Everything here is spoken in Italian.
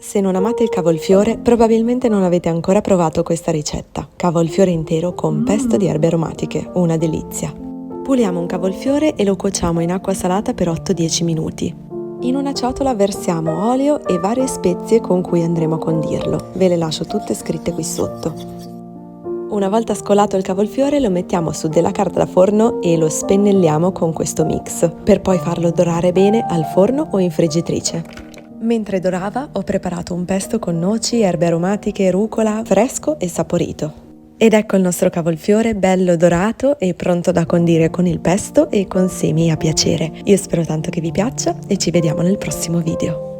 Se non amate il cavolfiore, probabilmente non avete ancora provato questa ricetta. Cavolfiore intero con pesto di erbe aromatiche, una delizia. Puliamo un cavolfiore e lo cuociamo in acqua salata per 8-10 minuti. In una ciotola versiamo olio e varie spezie con cui andremo a condirlo. Ve le lascio tutte scritte qui sotto. Una volta scolato il cavolfiore lo mettiamo su della carta da forno e lo spennelliamo con questo mix, per poi farlo dorare bene al forno o in friggitrice. Mentre dorava ho preparato un pesto con noci, erbe aromatiche, rucola, fresco e saporito. Ed ecco il nostro cavolfiore bello dorato e pronto da condire con il pesto e con semi a piacere. Io spero tanto che vi piaccia e ci vediamo nel prossimo video.